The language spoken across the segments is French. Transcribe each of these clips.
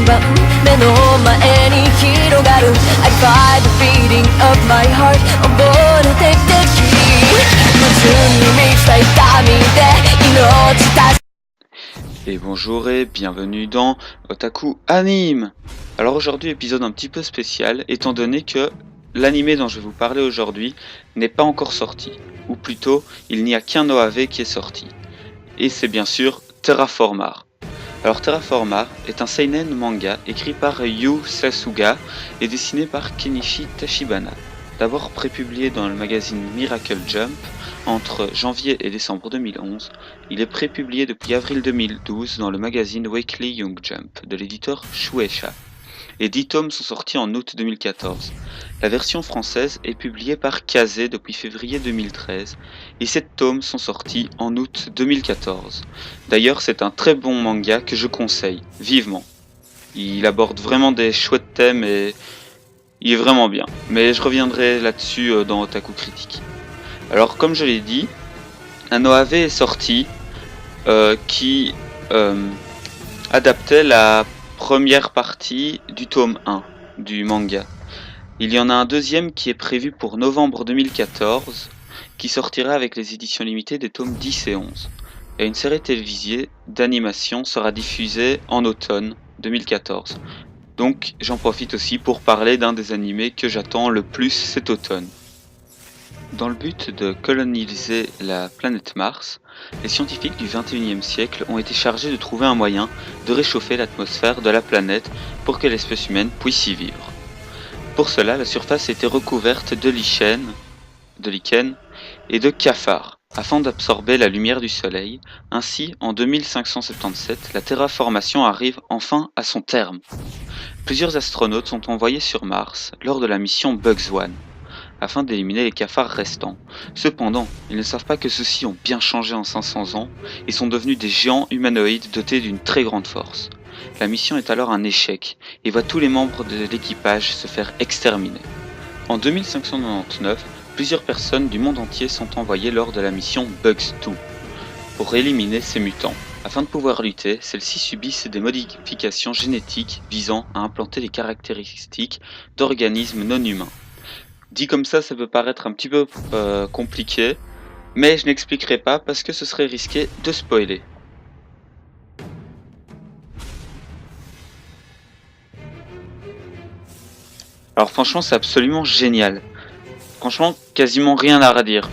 番目の前に広がる I fight the beating of my heart 溺れてきて夏に満ちた痛みで命絶つ。 Et bonjour et bienvenue dans Otaku Anime. Alors aujourd'hui épisode un petit peu spécial étant donné que l'anime dont je vais vous parler aujourd'hui n'est pas encore sorti. Ou plutôt il n'y a qu'un OAV qui est sorti. Et c'est bien sûr Terraformar. Alors Terraformar est un seinen manga écrit par Yu Sasuga et dessiné par Kenichi Tachibana. D'abord prépublié dans le magazine Miracle Jump entre janvier et décembre 2011, il est prépublié depuis avril 2012 dans le magazine Weekly Young Jump de l'éditeur Shueisha. Et 10 tomes sont sortis en août 2014. La version française est publiée par Kazé depuis février 2013 et 7 tomes sont sortis en août 2014. D'ailleurs, c'est un très bon manga que je conseille vivement. Il aborde vraiment des chouettes thèmes et il est vraiment bien. Mais je reviendrai là-dessus dans Otaku Critique. Alors, comme je l'ai dit, un OAV est sorti qui adaptait la première partie du tome 1 du manga. Il y en a un deuxième qui est prévu pour novembre 2014, qui sortira avec les éditions limitées des tomes 10 et 11. Et une série télévisée d'animation sera diffusée en automne 2014. Donc j'en profite aussi pour parler d'un des animés que j'attends le plus cet automne. Dans le but de coloniser la planète Mars, les scientifiques du XXIe siècle ont été chargés de trouver un moyen de réchauffer l'atmosphère de la planète pour que l'espèce humaine puisse y vivre. Pour cela, la surface a été recouverte de lichen et de cafards, afin d'absorber la lumière du soleil. Ainsi, en 2577, la terraformation arrive enfin à son terme. Plusieurs astronautes sont envoyés sur Mars lors de la mission Bugs One, afin d'éliminer les cafards restants. Cependant, ils ne savent pas que ceux-ci ont bien changé en 500 ans et sont devenus des géants humanoïdes dotés d'une très grande force. La mission est alors un échec et voit tous les membres de l'équipage se faire exterminer. En 2599, plusieurs personnes du monde entier sont envoyées lors de la mission Bugs 2 pour éliminer ces mutants. Afin de pouvoir lutter, celles-ci subissent des modifications génétiques visant à implanter les caractéristiques d'organismes non humains. Dit comme ça peut paraître un petit peu compliqué, mais je n'expliquerai pas parce que ce serait risqué de spoiler. Alors franchement, c'est absolument génial. Franchement, quasiment rien à redire.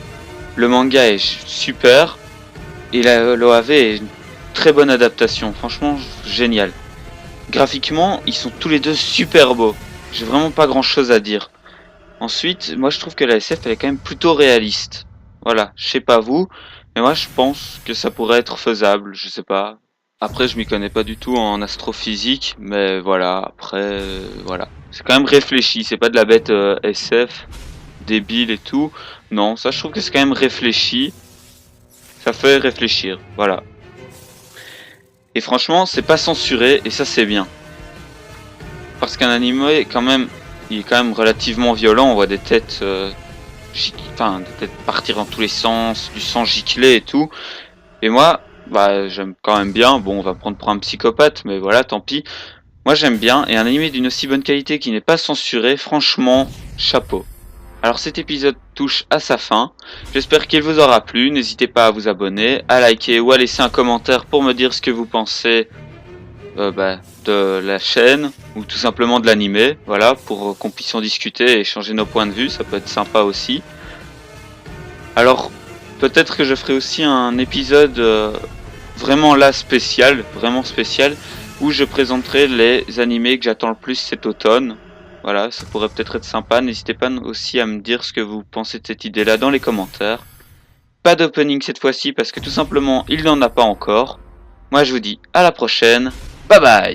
Le manga est super et l'OAV est une très bonne adaptation. Franchement, génial. Graphiquement, ils sont tous les deux super beaux. J'ai vraiment pas grand chose à dire. Ensuite, moi je trouve que la SF elle est quand même plutôt réaliste. Voilà, je sais pas vous, mais moi je pense que ça pourrait être faisable, je sais pas. Après je m'y connais pas du tout en astrophysique, mais voilà, après voilà. C'est quand même réfléchi, c'est pas de la bête SF, débile et tout. Non, ça je trouve que c'est quand même réfléchi. Ça fait réfléchir, voilà. Et franchement, c'est pas censuré et ça c'est bien. Parce qu'un animé quand même il est quand même relativement violent, on voit des têtes, des têtes partir dans tous les sens, du sang gicler et tout. Et moi, j'aime quand même bien, bon on va prendre pour un psychopathe, mais voilà, tant pis. Moi j'aime bien, et un animé d'une aussi bonne qualité qui n'est pas censuré, franchement, chapeau. Alors cet épisode touche à sa fin, j'espère qu'il vous aura plu, n'hésitez pas à vous abonner, à liker ou à laisser un commentaire pour me dire ce que vous pensez de la chaîne ou tout simplement de l'animé, voilà, pour qu'on puisse en discuter et échanger nos points de vue, ça peut être sympa aussi. Alors peut-être que je ferai aussi un épisode vraiment là spécial, où je présenterai les animés que j'attends le plus cet automne. Voilà, ça pourrait peut-être être sympa, n'hésitez pas aussi à me dire ce que vous pensez de cette idée là dans les commentaires. Pas d'opening cette fois-ci parce que tout simplement il n'en a pas encore. Moi je vous dis à la prochaine, bye bye.